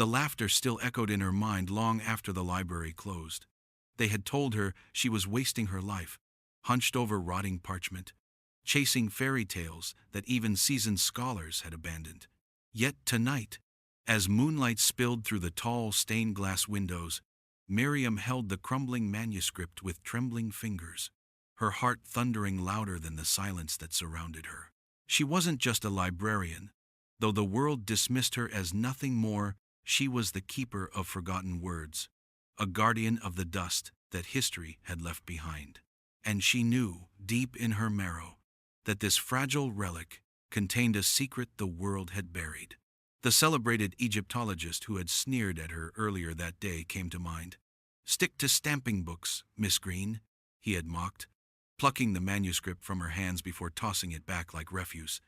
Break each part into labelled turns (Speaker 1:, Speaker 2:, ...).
Speaker 1: The laughter still echoed in her mind long after the library closed. They had told her she was wasting her life, hunched over rotting parchment, chasing fairy tales that even seasoned scholars had abandoned. Yet tonight, as moonlight spilled through the tall stained glass windows, Miriam held the crumbling manuscript with trembling fingers, her heart thundering louder than the silence that surrounded her. She wasn't just a librarian. Though the world dismissed her as nothing more, she was the keeper of forgotten words, a guardian of the dust that history had left behind. And she knew, deep in her marrow, that this fragile relic contained a secret the world had buried. The celebrated Egyptologist who had sneered at her earlier that day came to mind. "Stick to stamping books, Miss Greene," he had mocked, plucking the manuscript from her hands before tossing it back like refuse.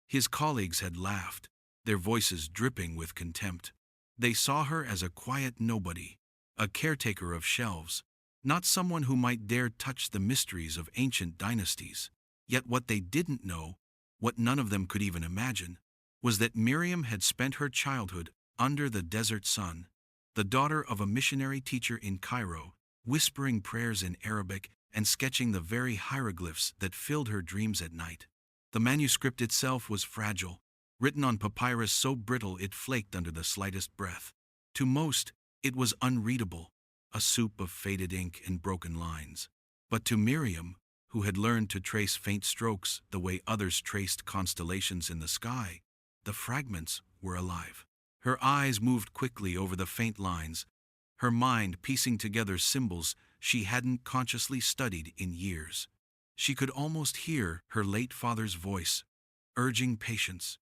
Speaker 1: His colleagues had laughed, their voices dripping with contempt. They saw her as a quiet nobody, a caretaker of shelves, not someone who might dare touch the mysteries of ancient dynasties. Yet what they didn't know, what none of them could even imagine, was that Miriam had spent her childhood under the desert sun, the daughter of a missionary teacher in Cairo, whispering prayers in Arabic and sketching the very hieroglyphs that filled her dreams at night. The manuscript itself was fragile, written on papyrus so brittle it flaked under the slightest breath. To most, it was unreadable, a soup of faded ink and broken lines. But to Miriam, who had learned to trace faint strokes the way others traced constellations in the sky, the fragments were alive. Her eyes moved quickly over the faint lines, her mind piecing together symbols she hadn't consciously studied in years. She could almost hear her late father's voice, urging patience,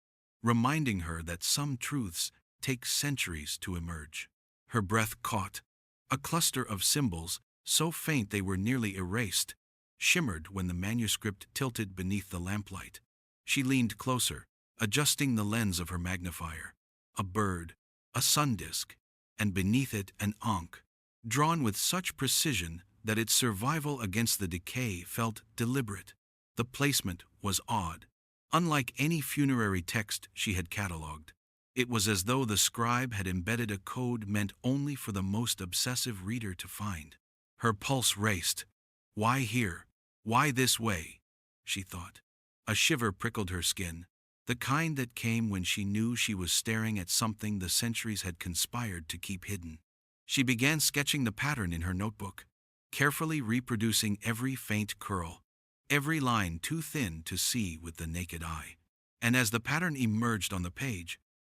Speaker 1: reminding her that some truths take centuries to emerge. Her breath caught. A cluster of symbols, so faint they were nearly erased, shimmered when the manuscript tilted beneath the lamplight. She leaned closer, adjusting the lens of her magnifier. A bird, a sun disk, and beneath it an ankh, drawn with such precision that its survival against the decay felt deliberate. The placement was odd. Unlike any funerary text she had catalogued, it was as though the scribe had embedded a code meant only for the most obsessive reader to find. Her pulse raced. Why here? Why this way? She thought. A shiver prickled her skin, the kind that came when she knew she was staring at something the centuries had conspired to keep hidden. She began sketching the pattern in her notebook, carefully reproducing every faint curl, every line too thin to see with the naked eye. And as the pattern emerged on the page,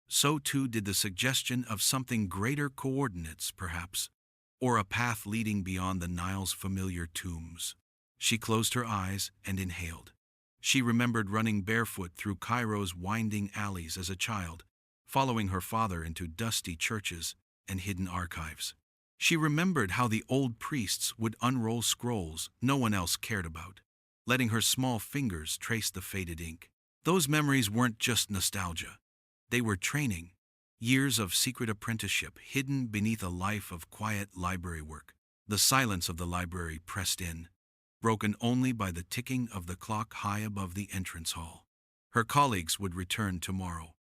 Speaker 1: so too did the suggestion of something greater coordinates, perhaps, or a path leading beyond the Nile's familiar tombs. She closed her eyes and inhaled. She remembered running barefoot through Cairo's winding alleys as a child, following her father into dusty churches and hidden archives. She remembered how the old priests would unroll scrolls no one else cared about, letting her small fingers trace the faded ink. Those memories weren't just nostalgia. They were training, years of secret apprenticeship hidden beneath a life of quiet library work. The silence of the library pressed in, broken only by the ticking of the clock high above the entrance hall. Her colleagues would return tomorrow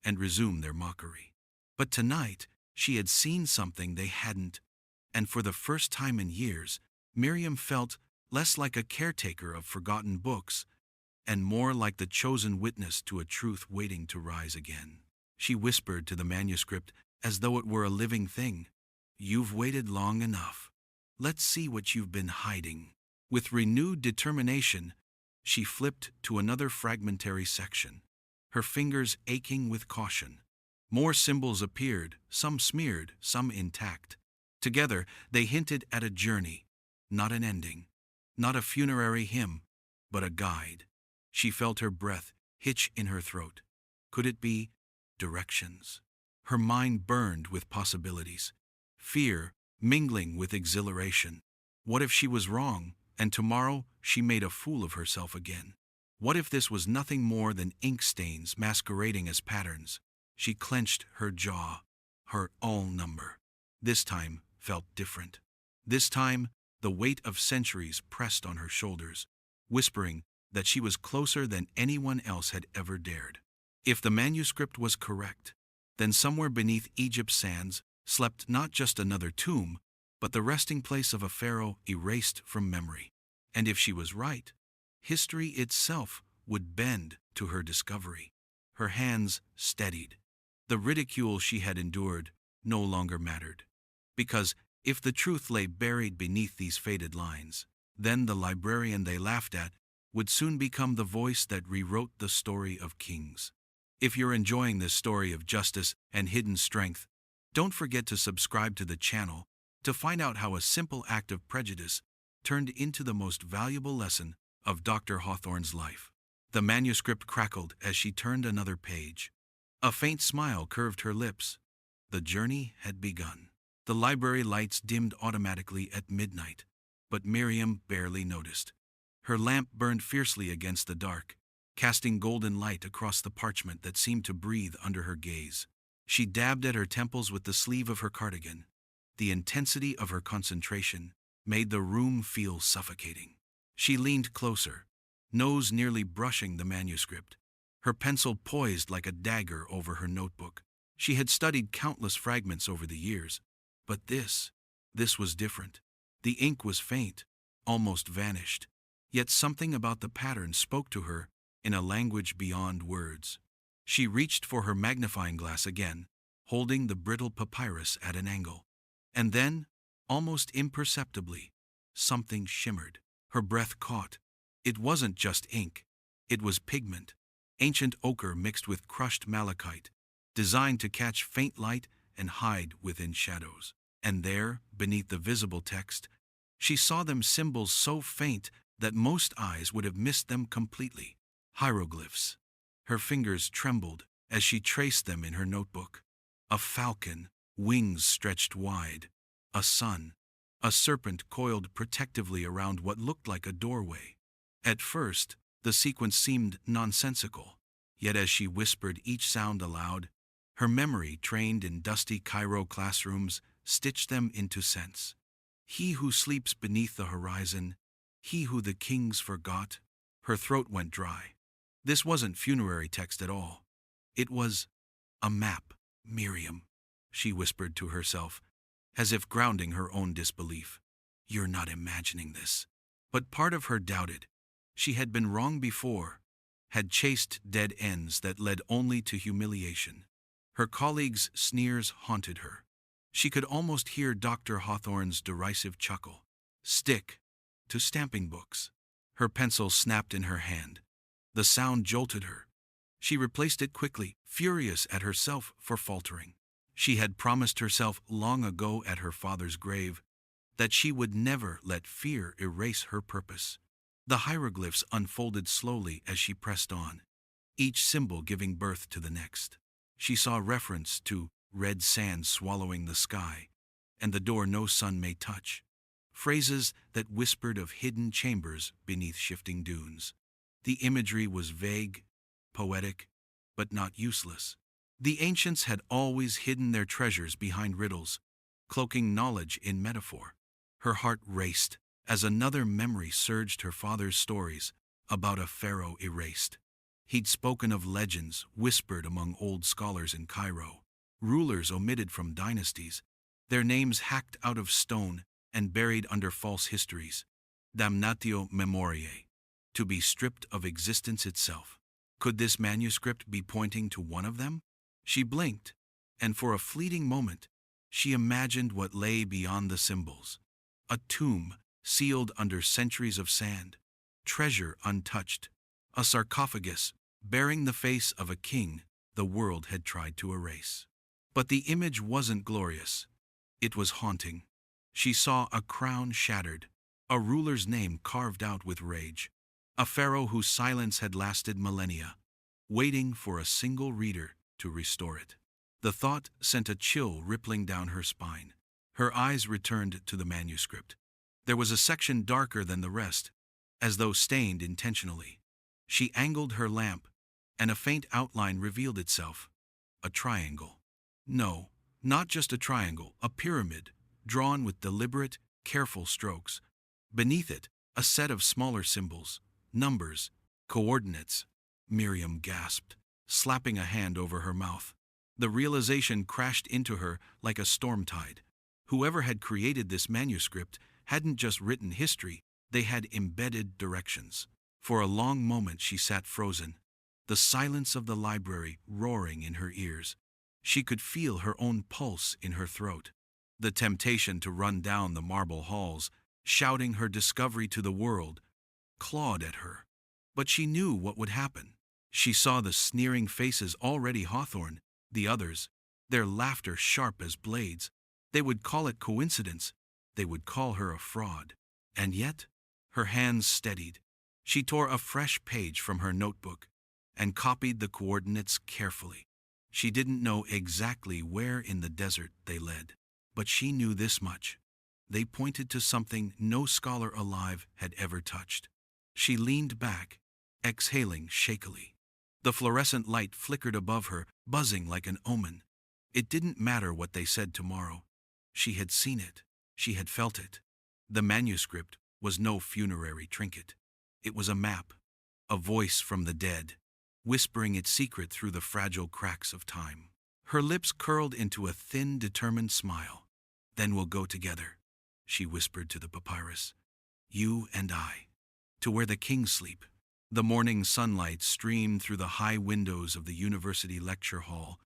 Speaker 1: and resume their mockery. But tonight, she had seen something they hadn't, and for the first time in years, Miriam felt less like a caretaker of forgotten books and more like the chosen witness to a truth waiting to rise again. She whispered to the manuscript as though it were a living thing, "You've waited long enough. Let's see what you've been hiding." With renewed determination, she flipped to another fragmentary section, her fingers aching with caution. More symbols appeared, some smeared, some intact. Together, they hinted at a journey, not an ending, not a funerary hymn, but a guide. She felt her breath hitch in her throat. Could it be directions? Her mind burned with possibilities, fear mingling with exhilaration. What if she was wrong, and tomorrow she made a fool of herself again? What if this was nothing more than ink stains masquerading as patterns? She clenched her jaw, her all number. This time felt different. This time, the weight of centuries pressed on her shoulders, whispering that she was closer than anyone else had ever dared. If the manuscript was correct, Then somewhere beneath Egypt's sands slept not just another tomb, but the resting place of a pharaoh erased from memory. And if she was right, history itself would bend to her discovery. Her hands steadied. The ridicule she had endured no longer mattered. Because if the truth lay buried beneath these faded lines, then the librarian they laughed at would soon become the voice that rewrote the story of kings. If you're enjoying this story of justice and hidden strength, don't forget to subscribe to the channel to find out how a simple act of prejudice turned into the most valuable lesson of Dr. Hawthorne's life. The manuscript crackled as she turned another page. A faint smile curved her lips. The journey had begun. The library lights dimmed automatically at midnight, but Miriam barely noticed. Her lamp burned fiercely against the dark, casting golden light across the parchment that seemed to breathe under her gaze. She dabbed at her temples with the sleeve of her cardigan. The intensity of her concentration made the room feel suffocating. She leaned closer, nose nearly brushing the manuscript, her pencil poised like a dagger over her notebook. She had studied countless fragments over the years, but this was different. The ink was faint, almost vanished, yet something about the pattern spoke to her in a language beyond words. She reached for her magnifying glass again, holding the brittle papyrus at an angle. And then, almost imperceptibly, something shimmered. Her breath caught. It wasn't just ink. It was pigment, ancient ochre mixed with crushed malachite, designed to catch faint light and hide within shadows. And there, beneath the visible text, she saw them symbols so faint that most eyes would have missed them completely. Hieroglyphs. Her fingers trembled as she traced them in her notebook. A falcon, wings stretched wide. A sun. A serpent coiled protectively around what looked like a doorway. At first, the sequence seemed nonsensical, yet as she whispered each sound aloud, her memory, trained in dusty Cairo classrooms, stitched them into sense. He who sleeps beneath the horizon, he who the kings forgot. Her throat went dry. This wasn't funerary text at all. It was a map. Miriam, she whispered to herself, as if grounding her own disbelief. You're not imagining this. But part of her doubted. She had been wrong before, had chased dead ends that led only to humiliation. Her colleagues' sneers haunted her. She could almost hear Dr. Hawthorne's derisive chuckle. Stick to stamping books. Her pencil snapped in her hand. The sound jolted her. She replaced it quickly, furious at herself for faltering. She had promised herself long ago at her father's grave that she would never let fear erase her purpose. The hieroglyphs unfolded slowly as she pressed on, each symbol giving birth to the next. She saw reference to red sand swallowing the sky, and the door no sun may touch. Phrases that whispered of hidden chambers beneath shifting dunes. The imagery was vague, poetic, but not useless. The ancients had always hidden their treasures behind riddles, cloaking knowledge in metaphor. Her heart raced as another memory surged. Her father's stories about a pharaoh erased. He'd spoken of legends whispered among old scholars in Cairo, rulers omitted from dynasties, their names hacked out of stone and buried under false histories. Damnatio memoriae, to be stripped of existence itself. Could this manuscript be pointing to one of them? She blinked, and for a fleeting moment, she imagined what lay beyond the symbols. A tomb sealed under centuries of sand, treasure untouched, a sarcophagus bearing the face of a king the world had tried to erase. But the image wasn't glorious. It was haunting. She saw a crown shattered, a ruler's name carved out with rage, a pharaoh whose silence had lasted millennia, waiting for a single reader to restore it. The thought sent a chill rippling down her spine. Her eyes returned to the manuscript. There was a section darker than the rest, as though stained intentionally. She angled her lamp, and a faint outline revealed itself. A triangle. No, not just a triangle, a pyramid, drawn with deliberate, careful strokes. Beneath it, a set of smaller symbols, numbers, coordinates. Miriam gasped, slapping a hand over her mouth. The realization crashed into her like a storm tide. Whoever had created this manuscript hadn't just written history, they had embedded directions. For a long moment she sat frozen, the silence of the library roaring in her ears. She could feel her own pulse in her throat. The temptation to run down the marble halls, shouting her discovery to the world, clawed at her. But she knew what would happen. She saw the sneering faces already Hawthorne, the others, their laughter sharp as blades. They would call it coincidence. They would call her a fraud. And yet, her hands steadied. She tore a fresh page from her notebook and copied the coordinates carefully. She didn't know exactly where in the desert they led, but she knew this much. They pointed to something no scholar alive had ever touched. She leaned back, exhaling shakily. The fluorescent light flickered above her, buzzing like an omen. It didn't matter what they said tomorrow. She had seen it. She had felt it. The manuscript was no funerary trinket. It was a map, a voice from the dead, whispering its secret through the fragile cracks of time. Her lips curled into a thin, determined smile. "Then we'll go together," she whispered to the papyrus. "You and I. To where the kings sleep." The morning sunlight streamed through the high windows of the university lecture hall,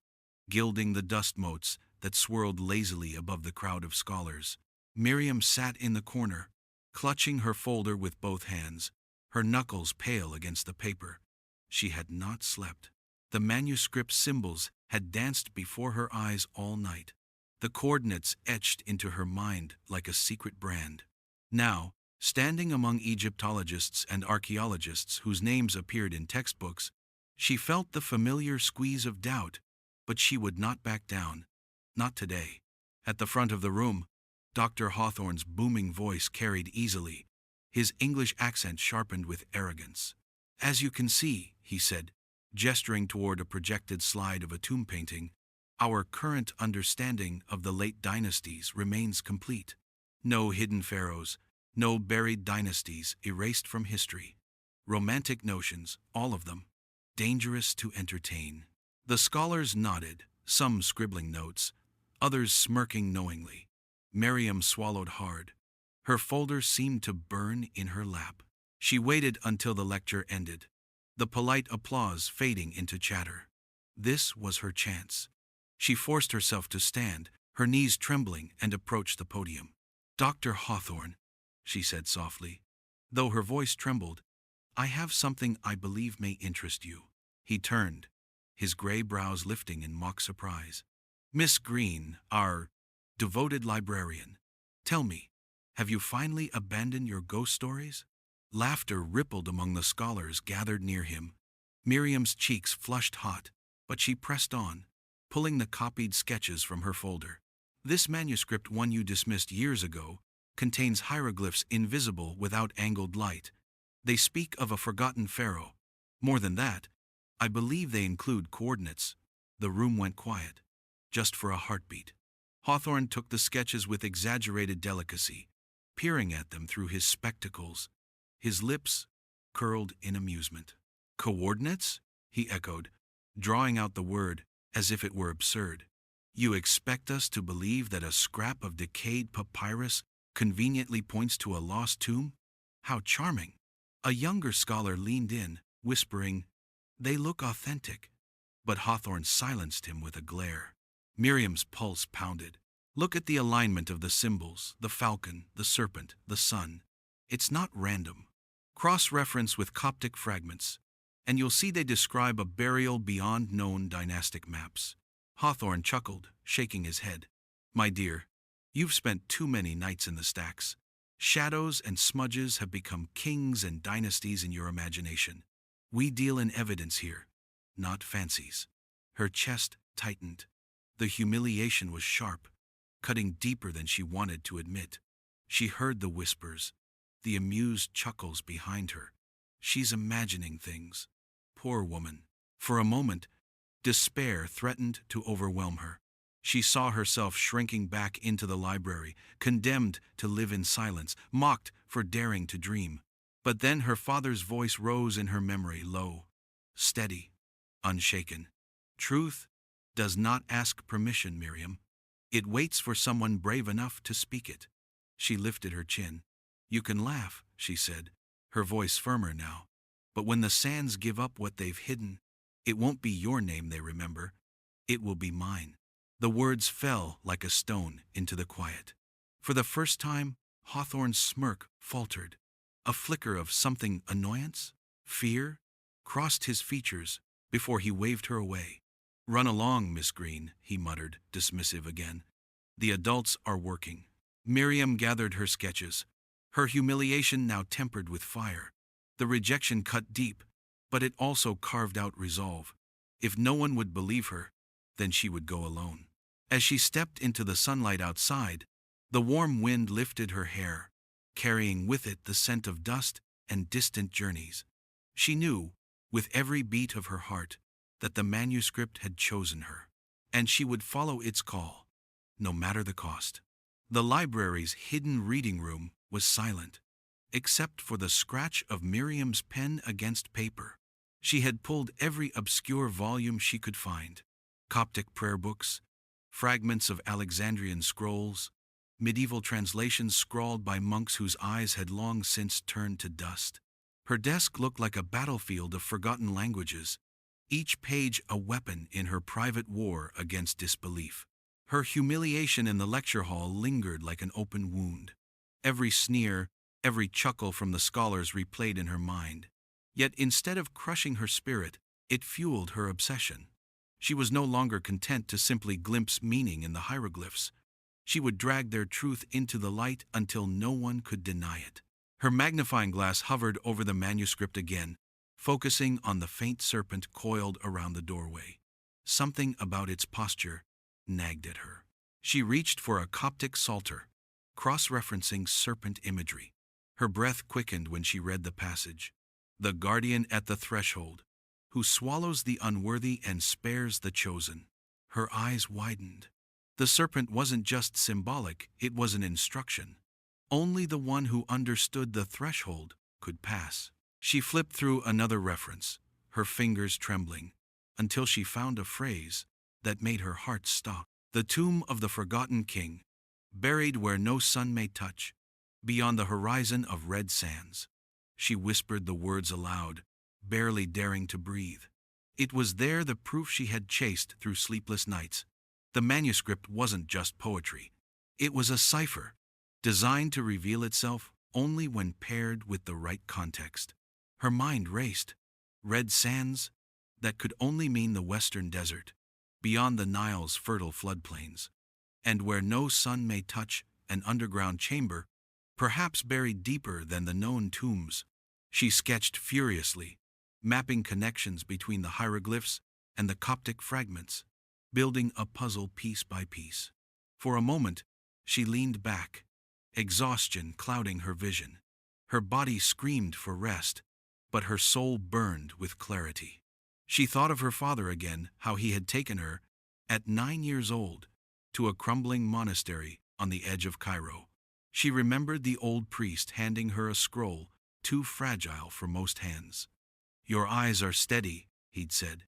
Speaker 1: gilding the dust motes that swirled lazily above the crowd of scholars. Miriam sat in the corner, clutching her folder with both hands, her knuckles pale against the paper. She had not slept. The manuscript symbols had danced before her eyes all night, the coordinates etched into her mind like a secret brand. Now, standing among Egyptologists and archaeologists whose names appeared in textbooks, she felt the familiar squeeze of doubt, but she would not back down. Not today. At the front of the room, Dr. Hawthorne's booming voice carried easily, his English accent sharpened with arrogance. "As you can see," he said, gesturing toward a projected slide of a tomb painting, "our current understanding of the late dynasties remains complete. No hidden pharaohs, no buried dynasties erased from history. Romantic notions, all of them, dangerous to entertain." The scholars nodded, some scribbling notes, others smirking knowingly. Miriam swallowed hard. Her folder seemed to burn in her lap. She waited until the lecture ended, the polite applause fading into chatter. This was her chance. She forced herself to stand, her knees trembling, and approached the podium. "Dr. Hawthorne," she said softly, though her voice trembled, "I have something I believe may interest you." He turned, his gray brows lifting in mock surprise. "Miss Greene, our devoted librarian, tell me, have you finally abandoned your ghost stories?" Laughter rippled among the scholars gathered near him. Miriam's cheeks flushed hot, but she pressed on, pulling the copied sketches from her folder. "This manuscript, one you dismissed years ago, contains hieroglyphs invisible without angled light. They speak of a forgotten pharaoh. More than that, I believe they include coordinates." The room went quiet, just for a heartbeat. Hawthorne took the sketches with exaggerated delicacy, peering at them through his spectacles, his lips curled in amusement. "Coordinates?" he echoed, drawing out the word as if it were absurd. "You expect us to believe that a scrap of decayed papyrus conveniently points to a lost tomb? How charming!" A younger scholar leaned in, whispering, "They look authentic." But Hawthorne silenced him with a glare. Miriam's pulse pounded. "Look at the alignment of the symbols, the falcon, the serpent, the sun. It's not random. Cross-reference with Coptic fragments, and you'll see they describe a burial beyond known dynastic maps." Hawthorne chuckled, shaking his head. "My dear, you've spent too many nights in the stacks. Shadows and smudges have become kings and dynasties in your imagination. We deal in evidence here, not fancies." Her chest tightened. The humiliation was sharp, cutting deeper than she wanted to admit. She heard the whispers, the amused chuckles behind her. She's imagining things. Poor woman. For a moment, despair threatened to overwhelm her. She saw herself shrinking back into the library, condemned to live in silence, mocked for daring to dream. But then her father's voice rose in her memory, low, steady, unshaken. "Truth does not ask permission, Miriam. It waits for someone brave enough to speak it. She lifted her chin. You can laugh, she said, her voice firmer now. But when the sands give up what they've hidden, it won't be your name they remember. It will be mine. The words fell like a stone into the quiet. For the first time, Hawthorne's smirk faltered. A flicker of something annoyance, fear, crossed his features before he waved her away. Run along, Miss Greene, he muttered, dismissive again. The adults are working. Miriam gathered her sketches, her humiliation now tempered with fire. The rejection cut deep, but it also carved out resolve. If no one would believe her, then she would go alone. As she stepped into the sunlight outside, the warm wind lifted her hair, carrying with it the scent of dust and distant journeys. She knew, with every beat of her heart, that the manuscript had chosen her, and she would follow its call, no matter the cost. The library's hidden reading room was silent, except for the scratch of Miriam's pen against paper. She had pulled every obscure volume she could find: Coptic prayer books, fragments of Alexandrian scrolls, medieval translations scrawled by monks whose eyes had long since turned to dust. Her desk looked like a battlefield of forgotten languages, each page a weapon in her private war against disbelief. Her humiliation in the lecture hall lingered like an open wound. Every sneer, every chuckle from the scholars replayed in her mind. Yet instead of crushing her spirit, it fueled her obsession. She was no longer content to simply glimpse meaning in the hieroglyphs. She would drag their truth into the light until no one could deny it. Her magnifying glass hovered over the manuscript again, focusing on the faint serpent coiled around the doorway. Something about its posture nagged at her. She reached for a Coptic psalter, cross-referencing serpent imagery. Her breath quickened when she read the passage. The guardian at the threshold, who swallows the unworthy and spares the chosen. Her eyes widened. The serpent wasn't just symbolic, it was an instruction. Only the one who understood the threshold could pass. She flipped through another reference, her fingers trembling, until she found a phrase that made her heart stop. The tomb of the forgotten king, buried where no sun may touch, beyond the horizon of red sands. She whispered the words aloud, barely daring to breathe. It was there the proof she had chased through sleepless nights. The manuscript wasn't just poetry. It was a cipher, designed to reveal itself only when paired with the right context. Her mind raced. Red sands? That could only mean the western desert, beyond the Nile's fertile floodplains. And where no sun may touch, an underground chamber, perhaps buried deeper than the known tombs. She sketched furiously, mapping connections between the hieroglyphs and the Coptic fragments, building a puzzle piece by piece. For a moment, she leaned back, exhaustion clouding her vision. Her body screamed for rest, but her soul burned with clarity. She thought of her father again, how he had taken her, at 9 years old, to a crumbling monastery on the edge of Cairo. She remembered the old priest handing her a scroll too fragile for most hands. "Your eyes are steady," he'd said.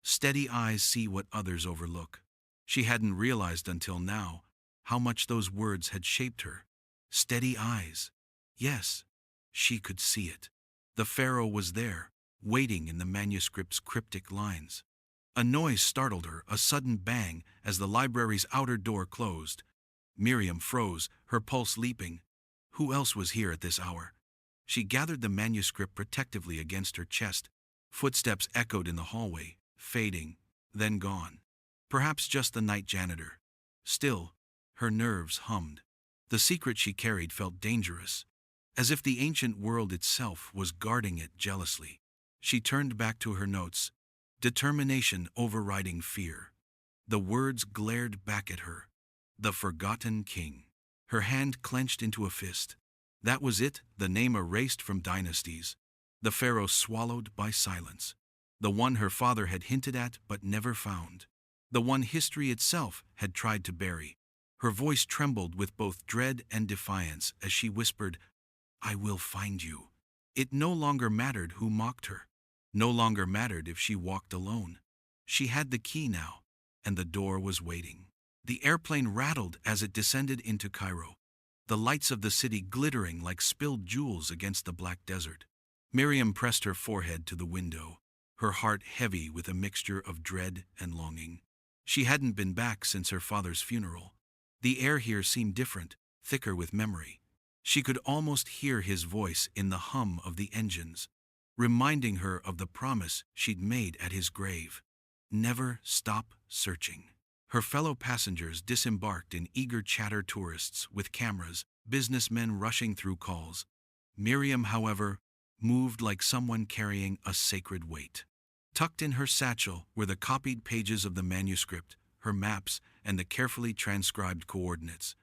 Speaker 1: "Steady eyes see what others overlook." She hadn't realized until now how much those words had shaped her. Steady eyes. Yes, she could see it. The pharaoh was there, waiting in the manuscript's cryptic lines. A noise startled her, a sudden bang, as the library's outer door closed. Miriam froze, her pulse leaping. Who else was here at this hour? She gathered the manuscript protectively against her chest. Footsteps echoed in the hallway, fading, then gone. Perhaps just the night janitor. Still, her nerves hummed. The secret she carried felt dangerous, as if the ancient world itself was guarding it jealously. She turned back to her notes, determination overriding fear. The words glared back at her. The forgotten king. Her hand clenched into a fist. That was it, the name erased from dynasties. The pharaoh swallowed by silence. The one her father had hinted at but never found. The one history itself had tried to bury. Her voice trembled with both dread and defiance as she whispered, "I will find you." It no longer mattered who mocked her. No longer mattered if she walked alone. She had the key now. and the door was waiting. The airplane rattled as it descended into Cairo, the lights of the city glittering like spilled jewels against the black desert. Miriam pressed her forehead to the window, her heart heavy with a mixture of dread and longing. She hadn't been back since her father's funeral. The air here seemed different, thicker with memory. She could almost hear his voice in the hum of the engines, reminding her of the promise she'd made at his grave. Never stop searching. Her fellow passengers disembarked in eager chatter, tourists with cameras, businessmen rushing through calls. Miriam, however, moved like someone carrying a sacred weight. Tucked in her satchel were the copied pages of the manuscript, her maps, and the carefully transcribed coordinates.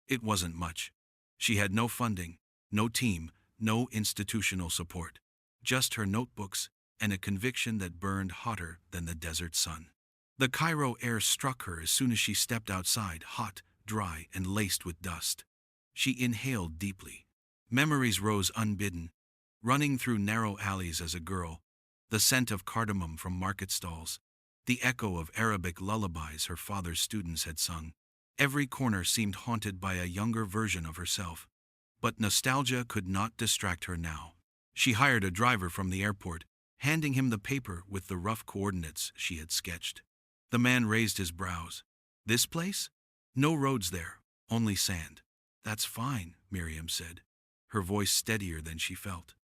Speaker 1: It wasn't much. She had no funding, no team, no institutional support. Just her notebooks and a conviction that burned hotter than the desert sun. The Cairo air struck her as soon as she stepped outside, hot, dry, and laced with dust. She inhaled deeply. Memories rose unbidden, running through narrow alleys as a girl, the scent of cardamom from market stalls, the echo of Arabic lullabies her father's students had sung. Every corner seemed haunted by a younger version of herself. But nostalgia could not distract her now. She hired a driver from the airport, handing him the paper with the rough coordinates she had sketched. The man raised his brows. This place? No roads there, only sand. That's fine, Miriam said, her voice steadier than she felt.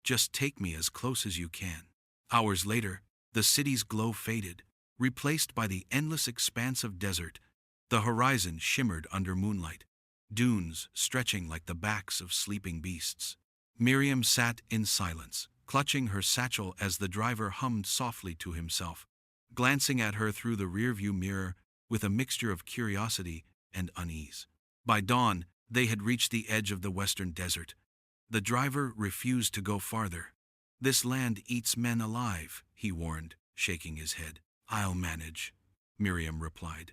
Speaker 1: Just take me as close as you can. Hours later, the city's glow faded, replaced by the endless expanse of desert. The horizon shimmered under moonlight, dunes stretching like the backs of sleeping beasts. Miriam sat in silence, clutching her satchel as the driver hummed softly to himself, glancing at her through the rearview mirror with a mixture of curiosity and unease. By dawn, they had reached the edge of the western desert. The driver refused to go farther. This land eats men alive, he warned, shaking his head. I'll manage, Miriam replied,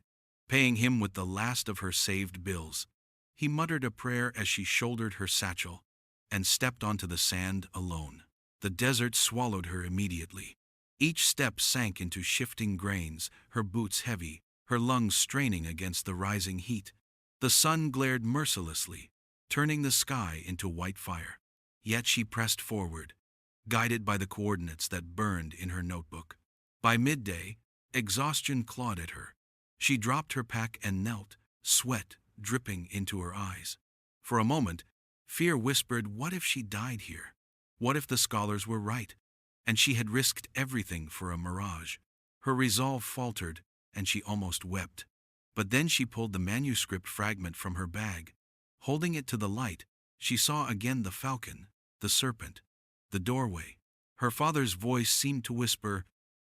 Speaker 1: paying him with the last of her saved bills. He muttered a prayer as she shouldered her satchel and stepped onto the sand alone. The desert swallowed her immediately. Each step sank into shifting grains, her boots heavy, her lungs straining against the rising heat. The sun glared mercilessly, turning the sky into white fire. Yet she pressed forward, guided by the coordinates that burned in her notebook. By midday, exhaustion clawed at her. She dropped her pack and knelt, sweat dripping into her eyes. For a moment, fear whispered, what if she died here? What if the scholars were right, and she had risked everything for a mirage? Her resolve faltered, and she almost wept. But then she pulled the manuscript fragment from her bag. Holding it to the light, she saw again the falcon, the serpent, the doorway. Her father's voice seemed to whisper,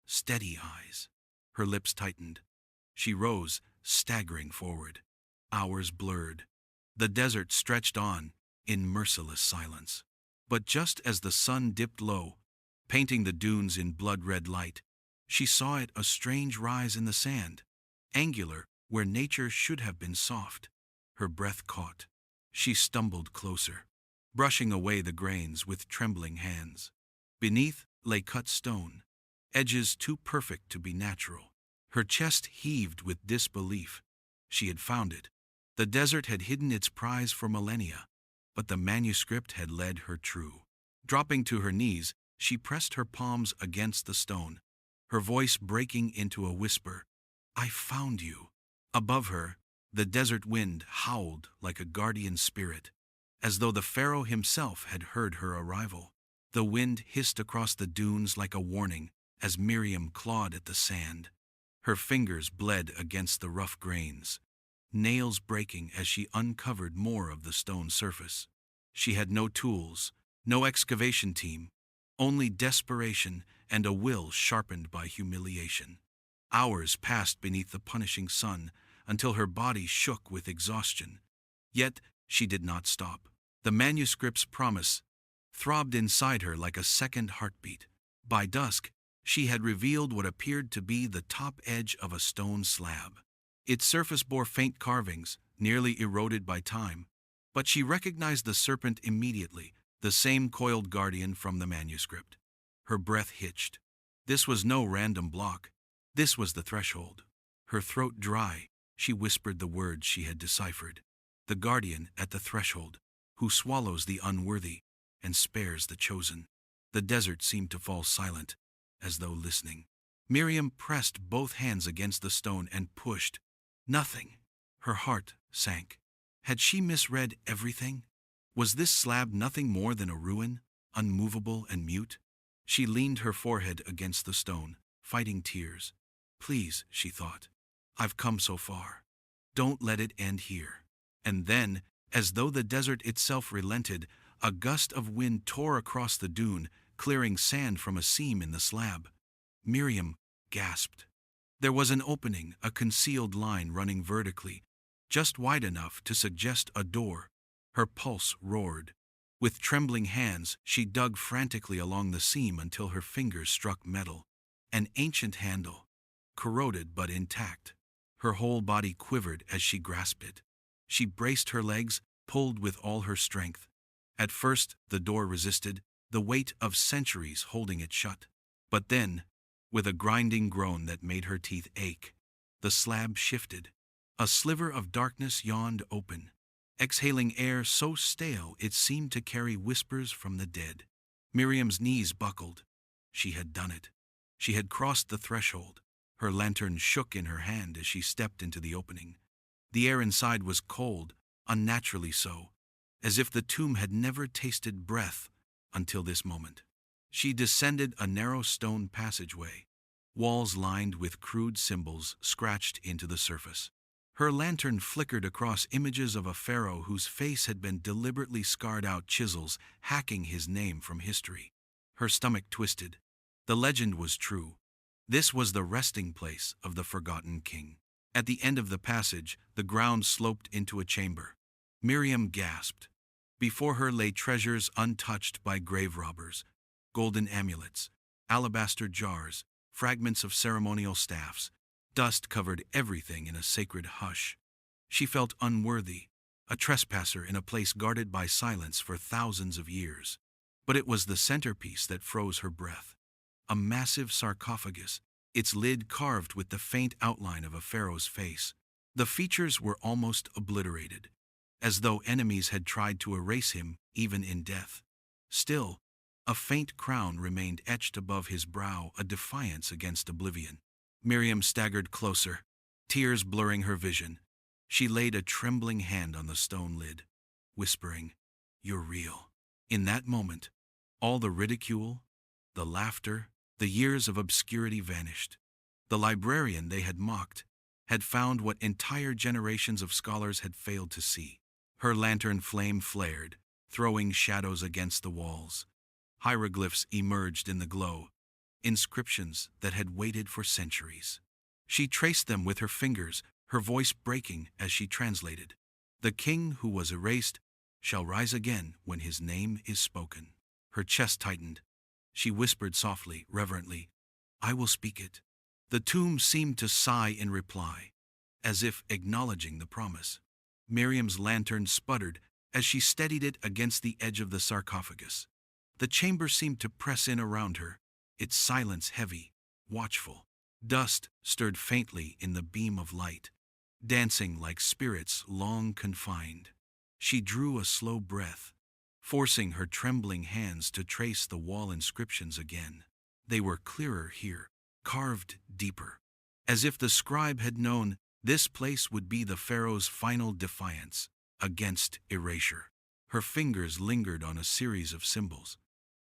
Speaker 1: steady, eyes. Her lips tightened. She rose, staggering forward. Hours blurred. The desert stretched on, in merciless silence. But just as the sun dipped low, painting the dunes in blood-red light, she saw it, a strange rise in the sand, angular where nature should have been soft. Her breath caught. She stumbled closer, brushing away the grains with trembling hands. Beneath lay cut stone, edges too perfect to be natural. Her chest heaved with disbelief. She had found it. The desert had hidden its prize for millennia, but the manuscript had led her true. Dropping to her knees, she pressed her palms against the stone, her voice breaking into a whisper. I found you. Above her, the desert wind howled like a guardian spirit, as though the Pharaoh himself had heard her arrival. The wind hissed across the dunes like a warning as Miriam clawed at the sand. Her fingers bled against the rough grains, nails breaking as she uncovered more of the stone surface. She had no tools, no excavation team, only desperation and a will sharpened by humiliation. Hours passed beneath the punishing sun until her body shook with exhaustion. Yet she did not stop. The manuscript's promise throbbed inside her like a second heartbeat. By dusk, she had revealed what appeared to be the top edge of a stone slab. Its surface bore faint carvings, nearly eroded by time, but she recognized the serpent immediately, the same coiled guardian from the manuscript. Her breath hitched. This was no random block. This was the threshold. Her throat dry, she whispered the words she had deciphered. The guardian at the threshold, who swallows the unworthy and spares the chosen. The desert seemed to fall silent, as though listening. Miriam pressed both hands against the stone and pushed. Nothing. Her heart sank. Had she misread everything? Was this slab nothing more than a ruin, unmovable and mute? She leaned her forehead against the stone, fighting tears. Please, she thought. I've come so far. Don't let it end here. And then, as though the desert itself relented, a gust of wind tore across the dune, clearing sand from a seam in the slab. Miriam gasped. There was an opening, a concealed line running vertically, just wide enough to suggest a door. Her pulse roared. With trembling hands, she dug frantically along the seam until her fingers struck metal. An ancient handle, corroded but intact. Her whole body quivered as she grasped it. She braced her legs, pulled with all her strength. At first, the door resisted, the weight of centuries holding it shut. But then, with a grinding groan that made her teeth ache, the slab shifted. A sliver of darkness yawned open, exhaling air so stale it seemed to carry whispers from the dead. Miriam's knees buckled. She had done it. She had crossed the threshold. Her lantern shook in her hand as she stepped into the opening. The air inside was cold, unnaturally so, as if the tomb had never tasted breath until this moment. She descended a narrow stone passageway, walls lined with crude symbols scratched into the surface. Her lantern flickered across images of a pharaoh whose face had been deliberately scarred out, chisels hacking his name from history. Her stomach twisted. The legend was true. This was the resting place of the forgotten king. At the end of the passage, the ground sloped into a chamber. Miriam gasped. Before her lay treasures untouched by grave robbers, golden amulets, alabaster jars, fragments of ceremonial staffs. Dust covered everything in a sacred hush. She felt unworthy, a trespasser in a place guarded by silence for thousands of years. But it was the centerpiece that froze her breath. A massive sarcophagus, its lid carved with the faint outline of a pharaoh's face. The features were almost obliterated, as though enemies had tried to erase him even in death. Still, a faint crown remained etched above his brow, a defiance against oblivion. Miriam staggered closer, tears blurring her vision. She laid a trembling hand on the stone lid, whispering, "You're real." In that moment, all the ridicule, the laughter, the years of obscurity vanished. The librarian they had mocked had found what entire generations of scholars had failed to see. Her lantern flame flared, throwing shadows against the walls. Hieroglyphs emerged in the glow, inscriptions that had waited for centuries. She traced them with her fingers, her voice breaking as she translated. "The king who was erased shall rise again when his name is spoken." Her chest tightened. She whispered softly, reverently, "I will speak it." The tomb seemed to sigh in reply, as if acknowledging the promise. Miriam's lantern sputtered as she steadied it against the edge of the sarcophagus. The chamber seemed to press in around her, its silence heavy, watchful. Dust stirred faintly in the beam of light, dancing like spirits long confined. She drew a slow breath, forcing her trembling hands to trace the wall inscriptions again. They were clearer here, carved deeper, as if the scribe had known this place would be the pharaoh's final defiance against erasure. Her fingers lingered on a series of symbols.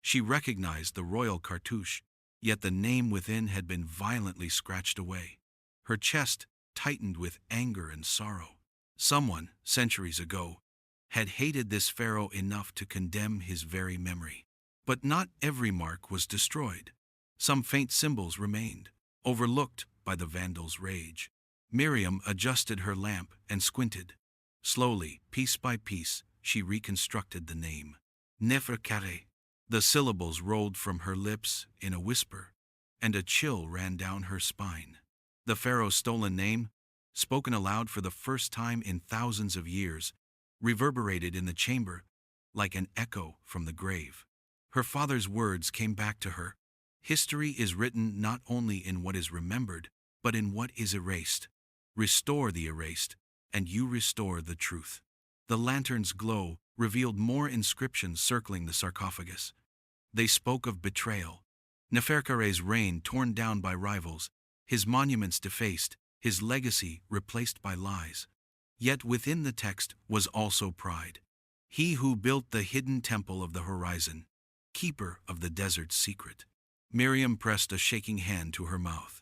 Speaker 1: She recognized the royal cartouche, yet the name within had been violently scratched away. Her chest tightened with anger and sorrow. Someone, centuries ago, had hated this pharaoh enough to condemn his very memory. But not every mark was destroyed. Some faint symbols remained, overlooked by the vandals' rage. Miriam adjusted her lamp and squinted. Slowly, piece by piece, she reconstructed the name. Neferkaré. The syllables rolled from her lips in a whisper, and a chill ran down her spine. The pharaoh's stolen name, spoken aloud for the first time in thousands of years, reverberated in the chamber like an echo from the grave. Her father's words came back to her. History is written not only in what is remembered, but in what is erased. Restore the erased, and you restore the truth. The lantern's glow revealed more inscriptions circling the sarcophagus. They spoke of betrayal, Neferkaré's reign torn down by rivals, his monuments defaced, his legacy replaced by lies. Yet within the text was also pride. He who built the hidden temple of the horizon, keeper of the desert's secret. Miriam pressed a shaking hand to her mouth.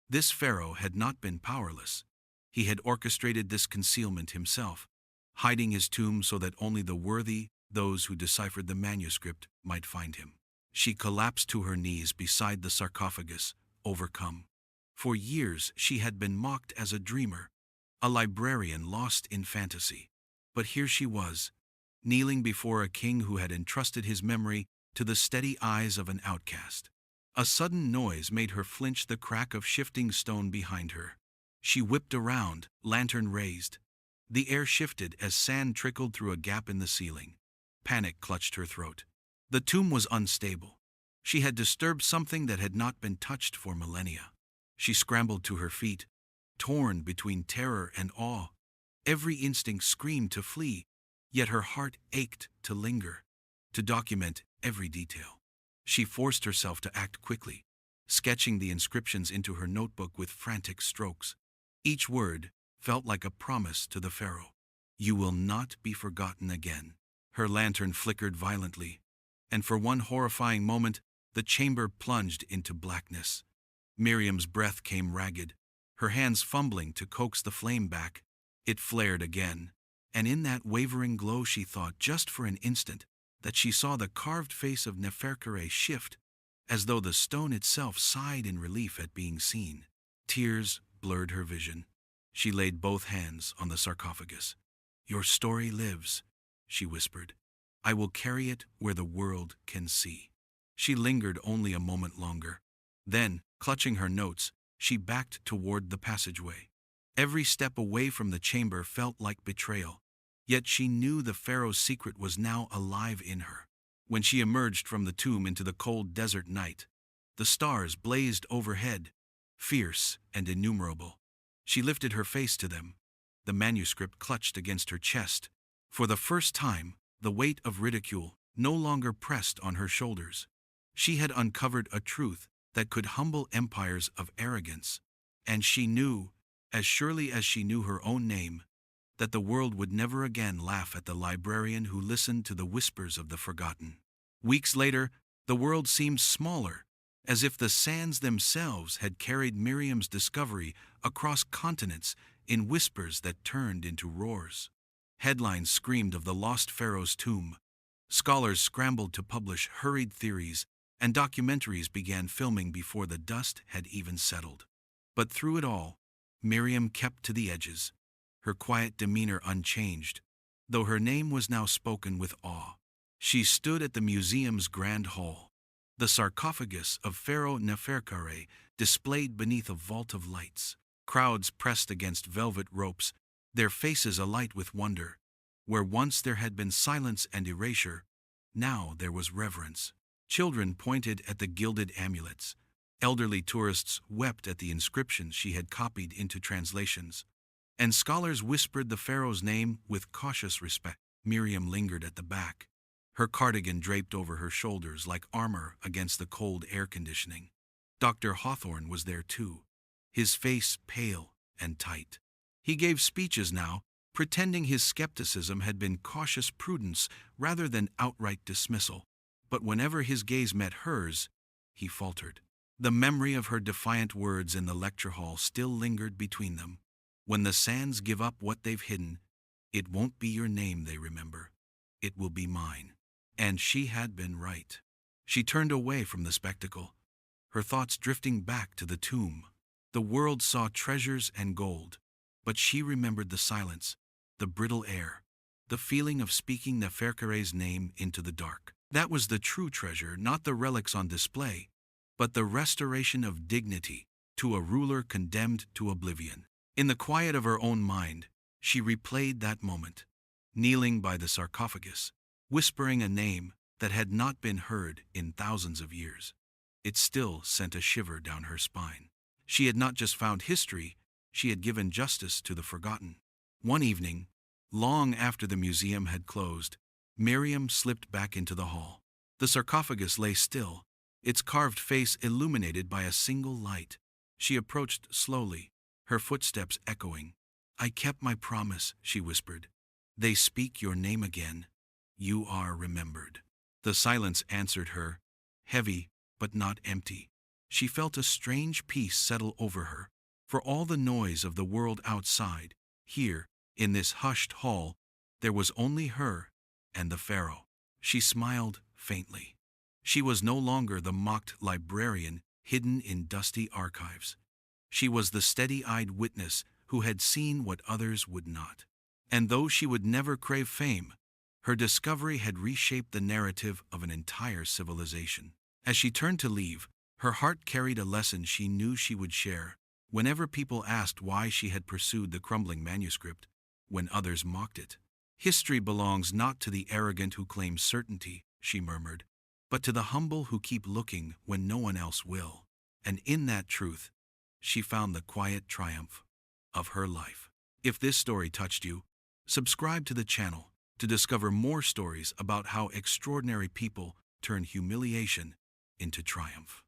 Speaker 1: This pharaoh had not been powerless. He had orchestrated this concealment himself, hiding his tomb so that only the worthy, those who deciphered the manuscript, might find him. She collapsed to her knees beside the sarcophagus, overcome. For years she had been mocked as a dreamer, a librarian lost in fantasy. But here she was, kneeling before a king who had entrusted his memory to the steady eyes of an outcast. A sudden noise made her flinch, the crack of shifting stone behind her. She whipped around, lantern raised. The air shifted as sand trickled through a gap in the ceiling. Panic clutched her throat. The tomb was unstable. She had disturbed something that had not been touched for millennia. She scrambled to her feet, torn between terror and awe. Every instinct screamed to flee, yet her heart ached to linger, to document every detail. She forced herself to act quickly, sketching the inscriptions into her notebook with frantic strokes. Each word felt like a promise to the pharaoh. You will not be forgotten again. Her lantern flickered violently, and for one horrifying moment, the chamber plunged into blackness. Miriam's breath came ragged, her hands fumbling to coax the flame back. It flared again, and in that wavering glow she thought, just for an instant, that she saw the carved face of Neferkaré shift, as though the stone itself sighed in relief at being seen. Tears blurred her vision. She laid both hands on the sarcophagus. Your story lives, she whispered. I will carry it where the world can see. She lingered only a moment longer. Then, clutching her notes, she backed toward the passageway. Every step away from the chamber felt like betrayal. Yet she knew the pharaoh's secret was now alive in her. When she emerged from the tomb into the cold desert night, the stars blazed overhead, fierce and innumerable. She lifted her face to them. The manuscript clutched against her chest. For the first time, the weight of ridicule no longer pressed on her shoulders. She had uncovered a truth that could humble empires of arrogance. And she knew, as surely as she knew her own name, that the world would never again laugh at the librarian who listened to the whispers of the forgotten. Weeks later, the world seemed smaller, as if the sands themselves had carried Miriam's discovery across continents in whispers that turned into roars. Headlines screamed of the lost pharaoh's tomb. Scholars scrambled to publish hurried theories, and documentaries began filming before the dust had even settled. But through it all, Miriam kept to the edges, her quiet demeanor unchanged, though her name was now spoken with awe. She stood at the museum's grand hall, the sarcophagus of Pharaoh Neferkaré displayed beneath a vault of lights. Crowds pressed against velvet ropes, their faces alight with wonder. Where once there had been silence and erasure, now there was reverence. Children pointed at the gilded amulets. Elderly tourists wept at the inscriptions she had copied into translations. And scholars whispered the pharaoh's name with cautious respect. Miriam lingered at the back, her cardigan draped over her shoulders like armor against the cold air conditioning. Dr. Hawthorne was there too, his face pale and tight. He gave speeches now, pretending his skepticism had been cautious prudence rather than outright dismissal. But whenever his gaze met hers, he faltered. The memory of her defiant words in the lecture hall still lingered between them. When the sands give up what they've hidden, it won't be your name they remember. It will be mine. And she had been right. She turned away from the spectacle, her thoughts drifting back to the tomb. The world saw treasures and gold, but she remembered the silence, the brittle air, the feeling of speaking Neferkaré's name into the dark. That was the true treasure, not the relics on display, but the restoration of dignity to a ruler condemned to oblivion. In the quiet of her own mind, she replayed that moment, kneeling by the sarcophagus, whispering a name that had not been heard in thousands of years. It still sent a shiver down her spine. She had not just found history, she had given justice to the forgotten. One evening, long after the museum had closed, Miriam slipped back into the hall. The sarcophagus lay still, its carved face illuminated by a single light. She approached slowly, her footsteps echoing. "I kept my promise," she whispered. "They speak your name again. You are remembered." The silence answered her, heavy but not empty. She felt a strange peace settle over her. For all the noise of the world outside, here, in this hushed hall, there was only her and the pharaoh. She smiled faintly. She was no longer the mocked librarian hidden in dusty archives. She was the steady-eyed witness who had seen what others would not. And though she would never crave fame, her discovery had reshaped the narrative of an entire civilization. As she turned to leave, her heart carried a lesson she knew she would share. Whenever people asked why she had pursued the crumbling manuscript, when others mocked it, "History belongs not to the arrogant who claim certainty," she murmured, "but to the humble who keep looking when no one else will." And in that truth, she found the quiet triumph of her life. If this story touched you, subscribe to the channel to discover more stories about how extraordinary people turn humiliation into triumph.